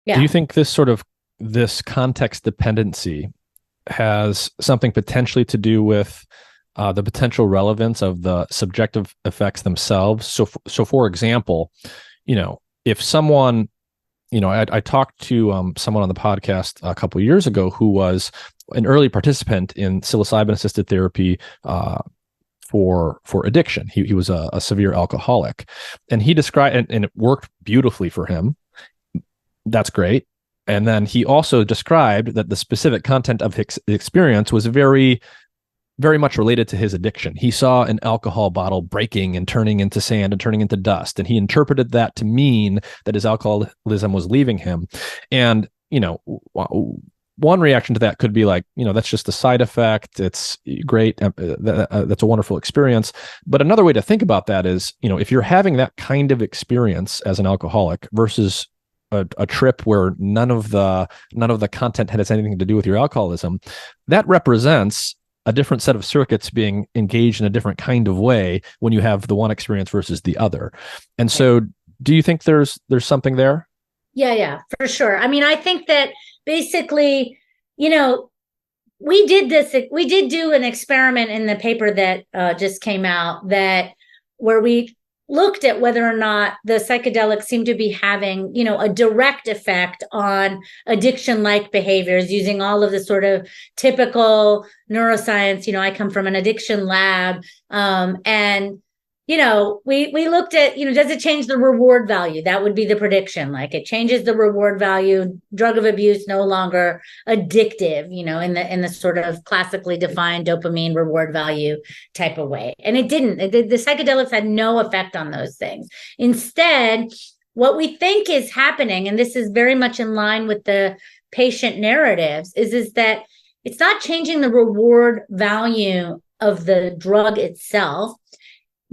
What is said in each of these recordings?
Do you Yeah. think this context dependency has something potentially to do with the potential relevance of the subjective effects themselves? So for example, if someone, I talked to someone on the podcast a couple of years ago who was an early participant in psilocybin-assisted therapy for addiction. He was a severe alcoholic, and he described, and it worked beautifully for him. That's great. And then he also described that the specific content of his experience was very, very much related to his addiction. He saw an alcohol bottle breaking and turning into sand and turning into dust, and he interpreted that to mean that his alcoholism was leaving him. And, one reaction to that could be like, that's just a side effect. It's great. That's a wonderful experience. But another way to think about that is, if you're having that kind of experience as an alcoholic versus a trip where none of the content has anything to do with your alcoholism, that represents a different set of circuits being engaged in a different kind of way when you have the one experience versus the other. And so, do you think there's something there? Yeah, for sure. I mean, I think that basically, we did do an experiment in the paper that just came out, where we looked at whether or not the psychedelics seem to be having, a direct effect on addiction-like behaviors using all of the sort of typical neuroscience. I come from an addiction lab, and we looked at, does it change the reward value? That would be the prediction. Like, it changes the reward value, drug of abuse no longer addictive, in the sort of classically defined dopamine reward value type of way. And it didn't. The psychedelics had no effect on those things. Instead, what we think is happening, and this is very much in line with the patient narratives, is that it's not changing the reward value of the drug itself.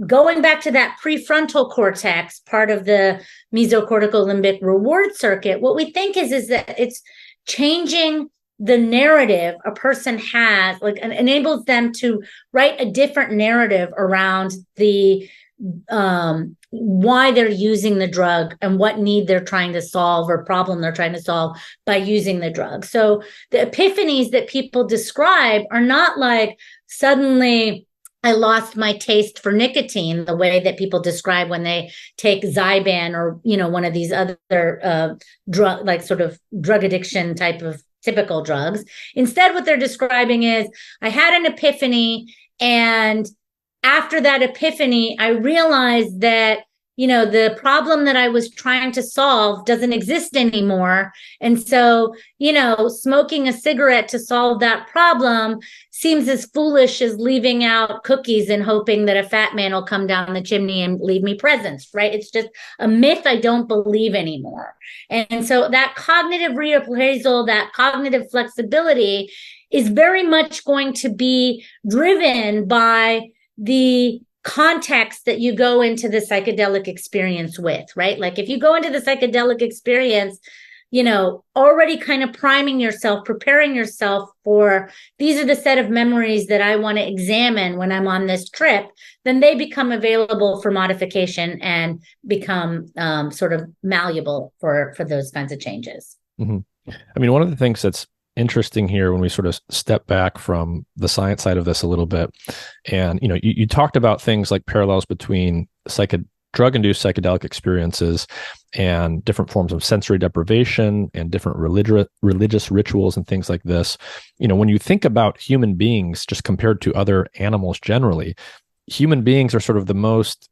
Going back to that prefrontal cortex, part of the mesocortical limbic reward circuit, what we think is that it's changing the narrative a person has, like, and enables them to write a different narrative around the why they're using the drug and what need they're trying to solve or problem they're trying to solve by using the drug. So the epiphanies that people describe are not like suddenly I lost my taste for nicotine, the way that people describe when they take Zyban or, one of these other drug, like sort of drug addiction type of typical drugs. Instead, what they're describing is I had an epiphany, and after that epiphany, I realized that, the problem that I was trying to solve doesn't exist anymore. And so, smoking a cigarette to solve that problem seems as foolish as leaving out cookies and hoping that a fat man will come down the chimney and leave me presents, right? It's just a myth I don't believe anymore. And so that cognitive reappraisal, that cognitive flexibility is very much going to be driven by the context that you go into the psychedelic experience with, right? Like, if you go into the psychedelic experience, already kind of priming yourself, preparing yourself for these are the set of memories that I want to examine when I'm on this trip, then they become available for modification and become sort of malleable for those kinds of changes. Mm-hmm. I mean, one of the things that's interesting here when we sort of step back from the science side of this a little bit, and you talked about things like parallels between drug-induced psychedelic experiences and different forms of sensory deprivation and different religious rituals and things like this. When you think about human beings just compared to other animals generally, human beings are sort of the most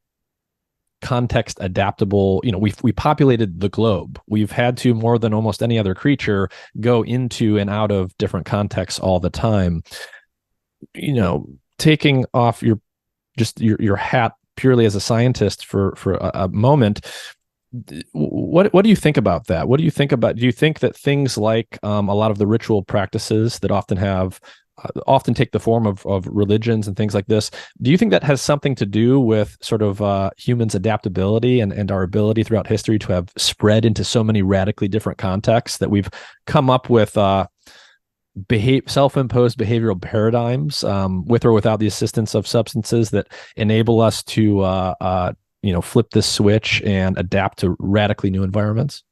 context adaptable. We populated the globe. We've had to, more than almost any other creature, go into and out of different contexts all the time. Taking off your hat purely as a scientist for a moment, what do you think about that? Do you think that things like a lot of the ritual practices that often take the form of religions and things like this, do you think that has something to do with sort of humans' adaptability and our ability throughout history to have spread into so many radically different contexts that we've come up with self-imposed behavioral paradigms with or without the assistance of substances that enable us to flip this switch and adapt to radically new environments?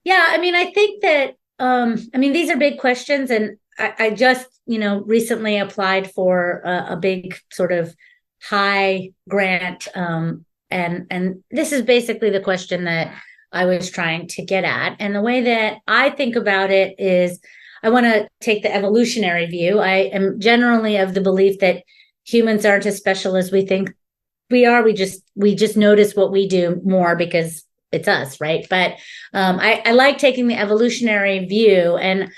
Yeah, I mean, I think that I mean, these are big questions, and I just, recently applied for a big sort of high grant, and this is basically the question that I was trying to get at. And the way that I think about it is, I want to take the evolutionary view. I am generally of the belief that humans aren't as special as we think we are. We just notice what we do more because it's us, right? But I like taking the evolutionary view, and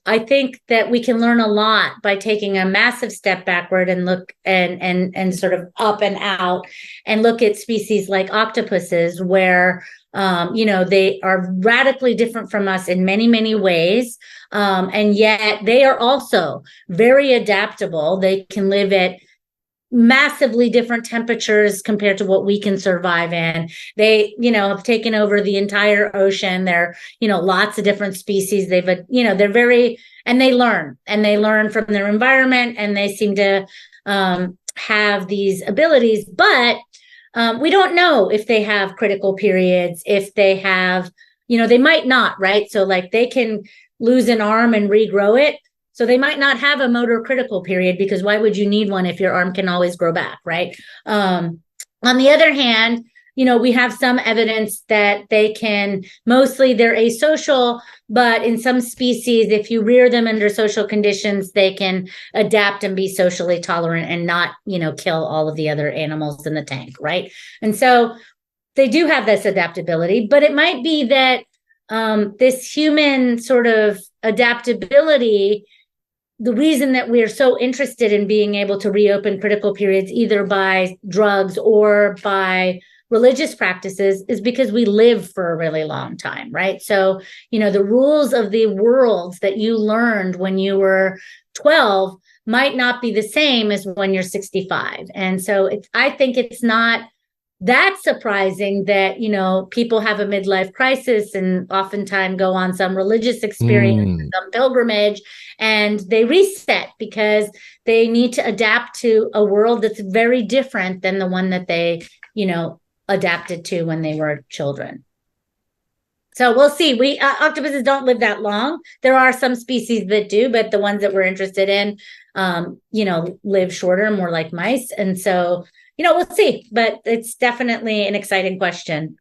I think that we can learn a lot by taking a massive step backward and look and sort of up and out and look at species like octopuses, where they are radically different from us in many, many ways. And yet they are also very adaptable. They can live at massively different temperatures compared to what we can survive in. They, have taken over the entire ocean. There, lots of different species. They're very, and they learn from their environment, and they seem to have these abilities. But we don't know if they have critical periods, if they have, they might not, right? So like they can lose an arm and regrow it. So they might not have a motor critical period, because why would you need one if your arm can always grow back, right? On the other hand, we have some evidence that they're asocial, but in some species, if you rear them under social conditions, they can adapt and be socially tolerant and not, kill all of the other animals in the tank, right? And so they do have this adaptability, but it might be that this human sort of adaptability, the reason that we're so interested in being able to reopen critical periods, either by drugs or by religious practices, is because we live for a really long time, right? So, the rules of the world that you learned when you were 12 might not be the same as when you're 65. And so I think it's not that surprising that, people have a midlife crisis and oftentimes go on some religious experience, some pilgrimage, and they reset because they need to adapt to a world that's very different than the one that they, adapted to when they were children. So we'll see. Octopuses don't live that long. There are some species that do, but the ones that we're interested in, live shorter, more like mice. And so, we'll see, but it's definitely an exciting question.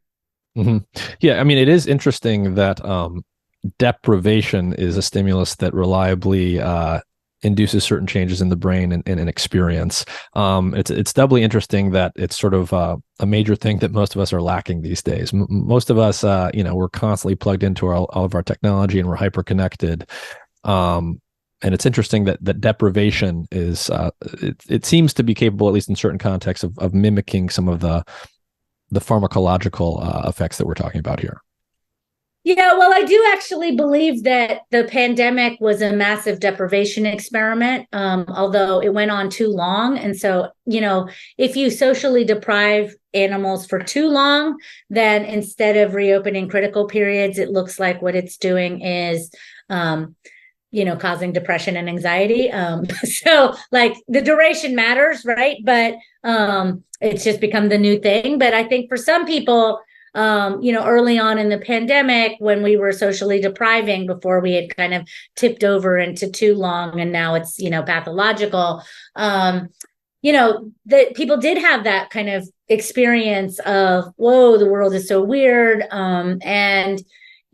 Mm-hmm. Yeah, I mean, it is interesting that deprivation is a stimulus that reliably induces certain changes in the brain and an experience. It's doubly interesting that it's sort of a major thing that most of us are lacking these days. Most of us, we're constantly plugged into all of our technology, and we're hyper connected. And it's interesting that deprivation is it seems to be capable, at least in certain contexts, of mimicking some of the pharmacological effects that we're talking about here. Yeah, well, I do actually believe that the pandemic was a massive deprivation experiment, although it went on too long. And so, if you socially deprive animals for too long, then instead of reopening critical periods, it looks like what it's doing is, causing depression and anxiety. So like the duration matters, right? But it's just become the new thing. But I think for some people, early on in the pandemic, when we were socially depriving before we had kind of tipped over into too long, and now it's, pathological, that people did have that kind of experience of, whoa, the world is so weird. And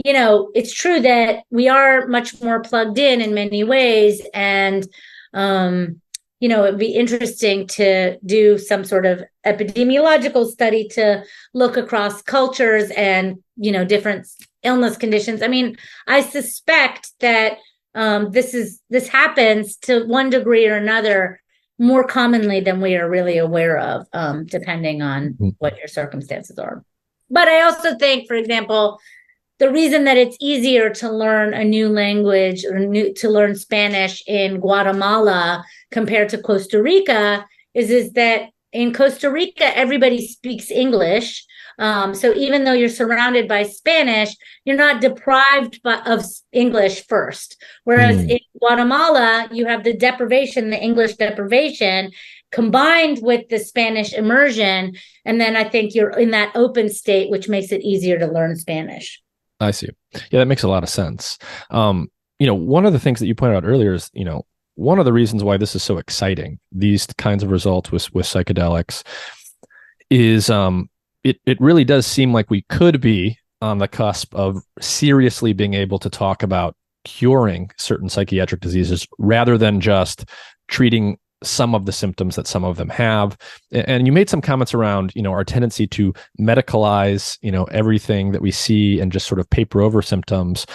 it's true that we are much more plugged in many ways. And, it'd be interesting to do some sort of epidemiological study to look across cultures and, different illness conditions. I mean, I suspect that this happens to one degree or another more commonly than we are really aware of, depending on what your circumstances are. But I also think, for example, the reason that it's easier to learn a new language or to learn Spanish in Guatemala compared to Costa Rica is that in Costa Rica, everybody speaks English. So even though you're surrounded by Spanish, you're not deprived of English first. Whereas in Guatemala, you have the English deprivation, combined with the Spanish immersion. And then I think you're in that open state, which makes it easier to learn Spanish. I see. Yeah, that makes a lot of sense. One of the things that you pointed out earlier is, one of the reasons why this is so exciting, these kinds of results with psychedelics, is it really does seem like we could be on the cusp of seriously being able to talk about curing certain psychiatric diseases rather than just treating some of the symptoms that some of them have. And you made some comments around, our tendency to medicalize, everything that we see and just sort of paper over symptoms.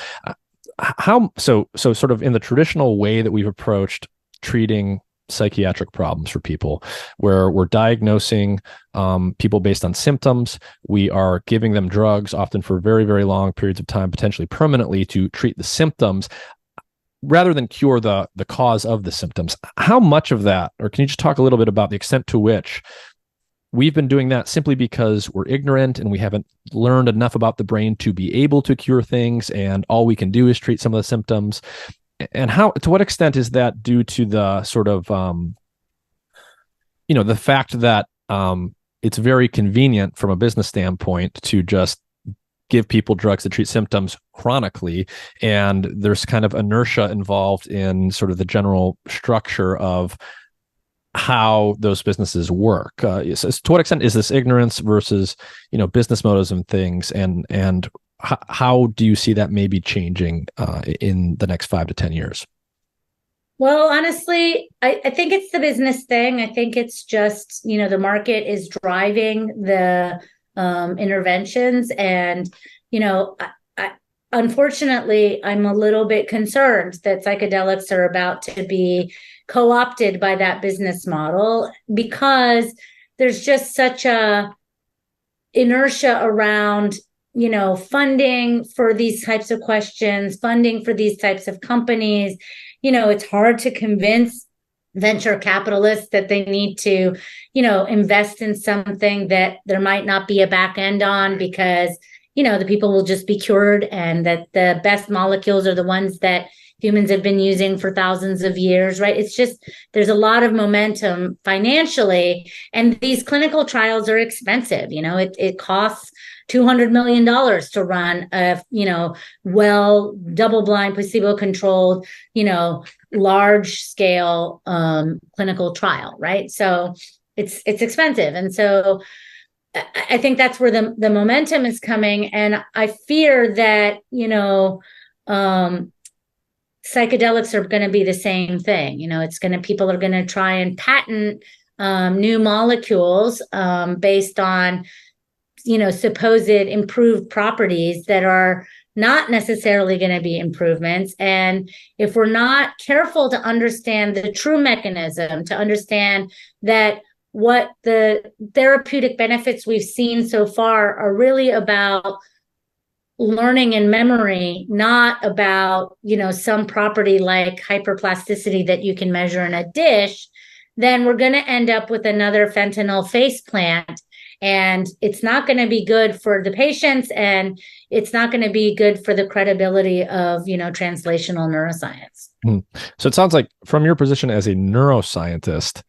So sort of in the traditional way that we've approached treating psychiatric problems for people, where we're diagnosing people based on symptoms, we are giving them drugs, often for very, very long periods of time, potentially permanently, to treat the symptoms rather than cure the cause of the symptoms. How much of that, or can you just talk a little bit about the extent to which we've been doing that simply because we're ignorant and we haven't learned enough about the brain to be able to cure things, and all we can do is treat some of the symptoms? And to what extent is that due to the sort of, the fact that it's very convenient from a business standpoint to just give people drugs that treat symptoms chronically, and there's kind of inertia involved in sort of the general structure of how those businesses work. So to what extent is this ignorance versus, business motives and things, and how do you see that maybe changing in the next 5 to 10 years? Well, honestly, I think it's the business thing. I think it's just, the market is driving the interventions. And, unfortunately, I'm a little bit concerned that psychedelics are about to be co-opted by that business model, because there's just such a inertia around, funding for these types of questions, funding for these types of companies. It's hard to convince venture capitalists that they need to, invest in something that there might not be a back end on, because, the people will just be cured, and that the best molecules are the ones that humans have been using for thousands of years, right? It's just, there's a lot of momentum financially, and these clinical trials are expensive. It costs $200 million to run a, well, double-blind, placebo-controlled, large scale clinical trial, right? So it's expensive. And so I think that's where the momentum is coming. And I fear that, psychedelics are going to be the same thing. People are going to try and patent new molecules based on, supposed improved properties that are not necessarily going to be improvements. And if we're not careful to understand the true mechanism, to understand that what the therapeutic benefits we've seen so far are really about learning and memory, not about, some property like hyperplasticity that you can measure in a dish, then we're going to end up with another fentanyl face plant. And it's not going to be good for the patients, and it's not going to be good for the credibility of, translational neuroscience. So it sounds like, from your position as a neuroscientist,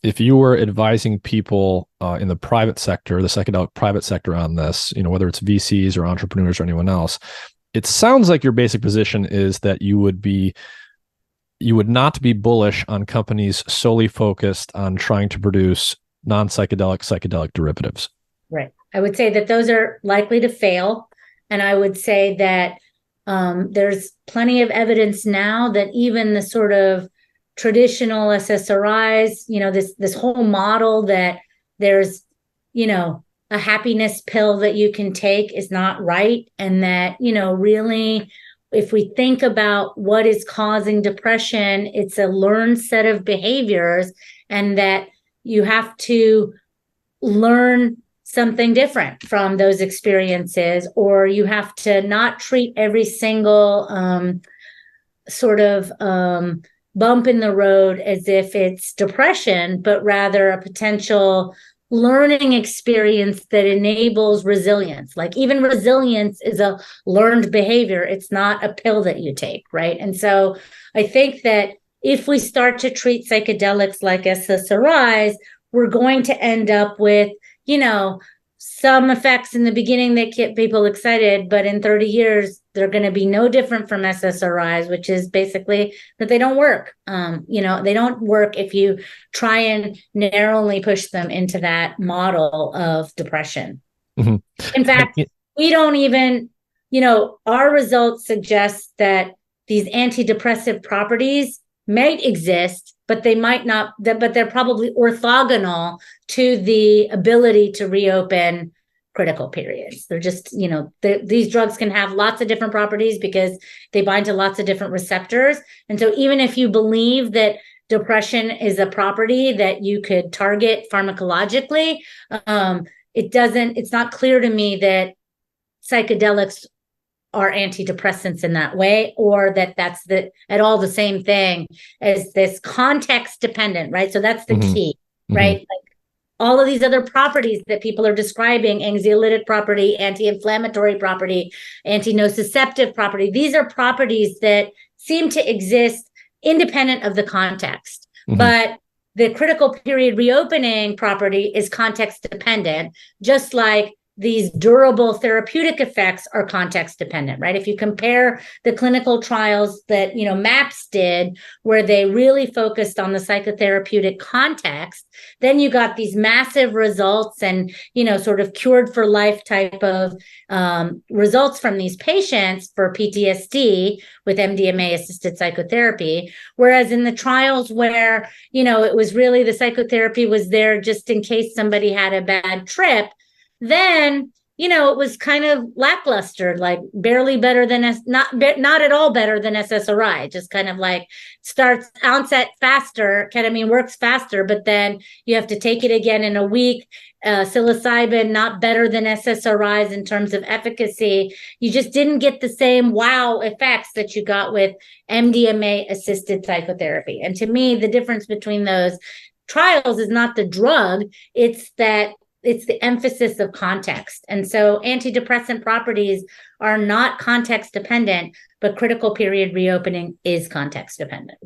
if you were advising people in the private sector, the psychedelic private sector, on this, whether it's VCs or entrepreneurs or anyone else, it sounds like your basic position is that you would not be bullish on companies solely focused on trying to produce non-psychedelic psychedelic derivatives. Right. I would say that those are likely to fail. And I would say that there's plenty of evidence now that even the sort of traditional SSRIs, this whole model that there's, a happiness pill that you can take is not right. And that, really, if we think about what is causing depression, it's a learned set of behaviors, and that you have to learn something different from those experiences, or you have to not treat every single sort of bump in the road as if it's depression, but rather a potential learning experience that enables resilience. Like, even resilience is a learned behavior. It's not a pill that you take, right? And so I think that if we start to treat psychedelics like SSRIs, we're going to end up with, some effects in the beginning that get people excited, but in 30 years, they're going to be no different from SSRIs, which is basically that they don't work. They don't work if you try and narrowly push them into that model of depression. Mm-hmm. In fact, we don't even, our results suggest that these antidepressive properties might exist, but they might not, but they're probably orthogonal to the ability to reopen critical periods. They're just, these drugs can have lots of different properties because they bind to lots of different receptors. And so even if you believe that depression is a property that you could target pharmacologically, it's not clear to me that psychedelics are antidepressants in that way, or that's at all the same thing as this context dependent, right? So that's the key, right? Like all of these other properties that people are describing, anxiolytic property, anti-inflammatory property, anti-nociceptive property, these are properties that seem to exist independent of the context. But the critical period reopening property is context dependent, just like these durable therapeutic effects are context dependent, right? If you compare the clinical trials that, MAPS did, where they really focused on the psychotherapeutic context, then you got these massive results and, sort of cured for life type of results from these patients for PTSD with MDMA assisted psychotherapy. Whereas in the trials where, it was really the psychotherapy was there just in case somebody had a bad trip, then, it was kind of lackluster, like barely better than not at all better than SSRI, just kind of like starts onset faster. Ketamine works faster, but then you have to take it again in a week. Psilocybin, not better than SSRIs in terms of efficacy. You just didn't get the same wow effects that you got with MDMA assisted psychotherapy. And to me, the difference between those trials is not the drug, it's the emphasis of context. And so antidepressant properties are not context dependent, but critical period reopening is context dependent.